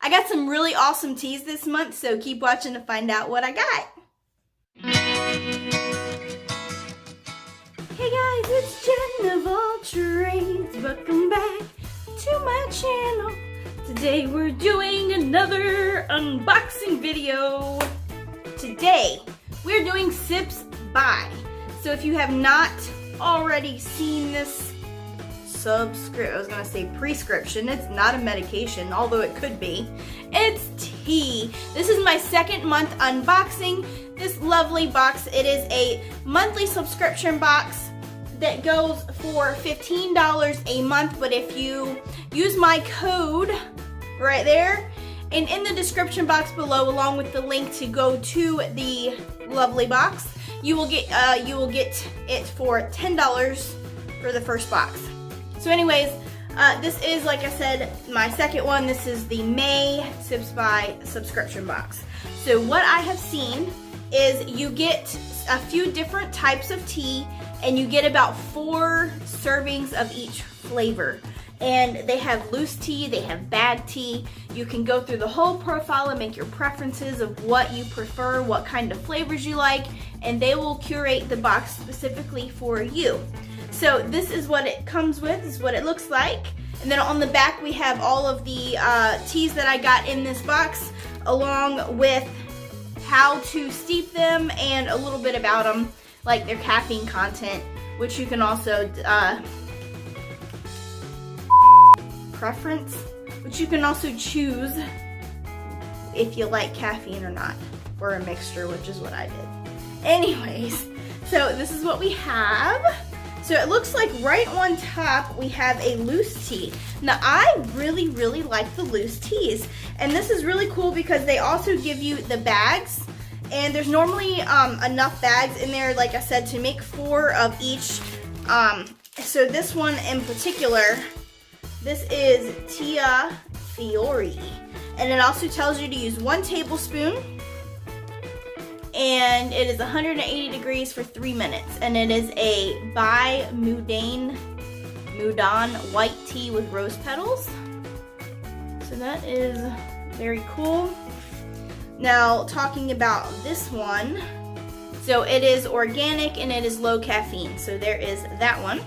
I got some really awesome teas this month, so keep watching to find out what I got. Hey guys, it's Jen of All Trades. Welcome back to my channel. Today we're doing another unboxing video. Today we're doing Sipsby. So if you have not already seen this prescription, it's not a medication, although it could be. It's tea. This is my second month unboxing this lovely box. It is a monthly subscription box that goes for $15 a month, but if you use my code right there and in the description box below, along with the link to go to the lovely box, you will get it for $10 for the first box. So anyways, this is, like I said, my second one. This is the May Sipsby subscription box. So what I have seen is you get a few different types of tea, and you get about 4 servings of each flavor. And they have loose tea, they have bad tea. You can go through the whole profile and make your preferences of what you prefer, what kind of flavors you like, and they will curate the box specifically for you. So this is what it comes with, this is what it looks like. And then on the back we have all of the teas that I got in this box, along with how to steep them and a little bit about them, like their caffeine content, which you can also which you can also choose if you like caffeine or not, or a mixture, which is what I did. Anyways, so this is what we have. So it looks like right on top we have a loose tea. Now I really like the loose teas, and this is really cool because they also give you the bags, and there's normally enough bags in there, like I said, to make 4 of each. So this one in particular, this is Tia Fiori, and it also tells you to use 1 tablespoon, and it is 180 degrees for 3 minutes, and it is a Bai Mudan white tea with rose petals. So that is very cool. Now talking about this one, so it is organic and it is low caffeine, so there is that one.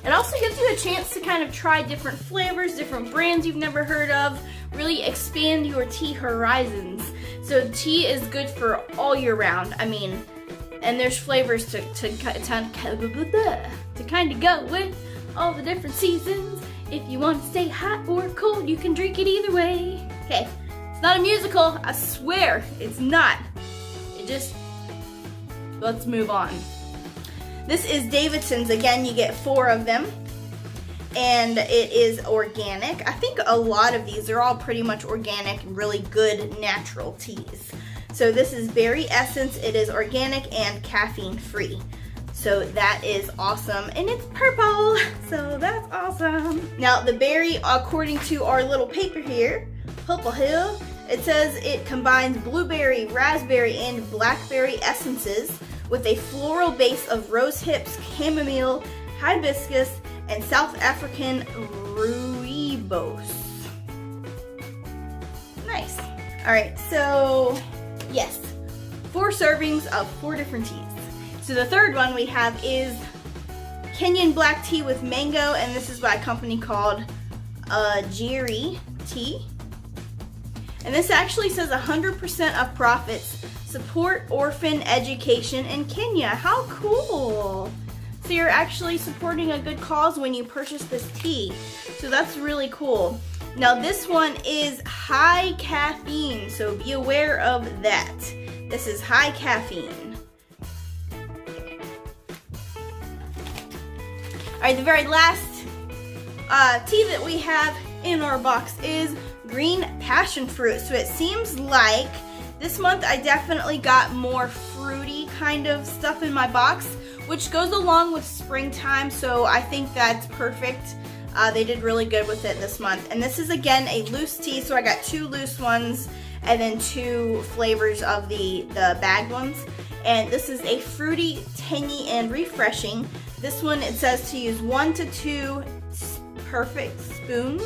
It also gives you a chance to kind of try different flavors, different brands you've never heard of, really expand your tea horizons. So tea is good for all year round. I mean, and there's flavors to kind of go with all the different seasons. If you want to stay hot or cold, you can drink it either way. Okay, it's not a musical, I swear, it's not. Let's move on. This is Davidson's. Again, you get 4 of them, and it is organic. I think a lot of these are all pretty much organic and really good natural teas. So this is Berry Essence. It is organic and caffeine free. So that is awesome, and it's purple, so that's awesome. Now the berry, according to our little paper here, Purple Hill, it says it combines blueberry, raspberry, and blackberry essences with a floral base of rose hips, chamomile, hibiscus, and South African rooibos. Nice. All right, so yes, 4 servings of 4 different teas. So the third one we have is Kenyan black tea with mango, and this is by a company called Jiri Tea. And this actually says 100% of profits support orphan education in Kenya. How cool! So you're actually supporting a good cause when you purchase this tea. So that's really cool. Now this one is high caffeine, so be aware of that. This is high caffeine. Alright, the very last tea that we have in our box is green passion fruit. So it seems like this month I definitely got more fruity kind of stuff in my box, which goes along with springtime, so I think that's perfect. They did really good with it this month. And this is, again, a loose tea, so I got 2 loose ones and then 2 flavors of the bagged ones. And this is a fruity, tangy, and refreshing. This one, it says to use 1 to 2 perfect spoons.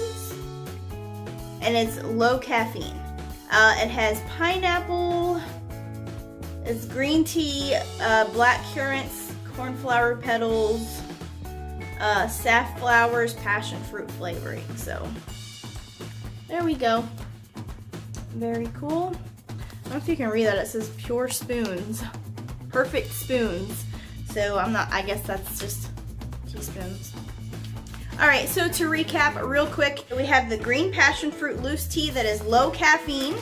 and it's low caffeine. It has pineapple, it's green tea, black currants, cornflower petals, safflowers, passion fruit flavoring. So there we go. Very cool. I don't know if you can read that. It says pure spoons, perfect spoons. So I guess that's just teaspoons. All right, so to recap real quick, we have the green passion fruit loose tea that is low caffeine.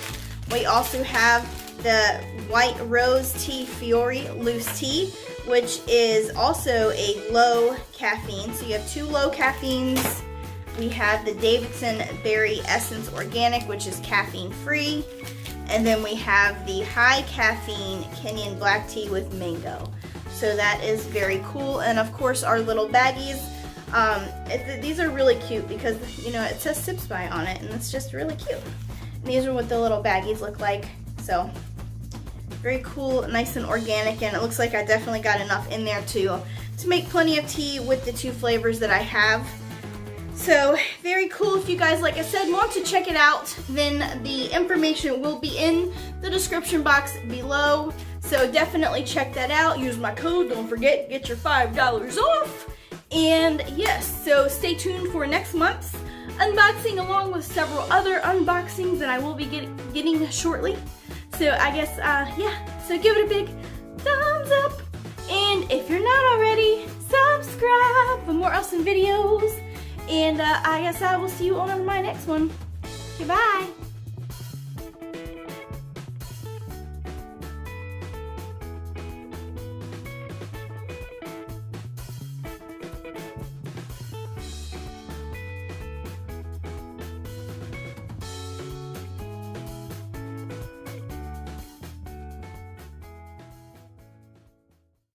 We also have the white rose tea Fiori loose tea, which is also a low caffeine. So you have two low caffeines. We have the Davidson Berry Essence Organic, which is caffeine free. And then we have the high caffeine Kenyan black tea with mango. So that is very cool. And of course our little baggies, these are really cute because, you know, it says Sipsby on it and it's just really cute. And these are what the little baggies look like. So very cool, nice and organic, and it looks like I definitely got enough in there to make plenty of tea with the two flavors that I have. So very cool. If you guys, like I said, want to check it out, then the information will be in the description box below. So definitely check that out. Use my code, don't forget, get your $5 off. And yes, so stay tuned for next month's unboxing along with several other unboxings that I will be getting shortly. So I guess, yeah, so give it a big thumbs up. And if you're not already, subscribe for more awesome videos. And I guess I will see you on my next one. Goodbye.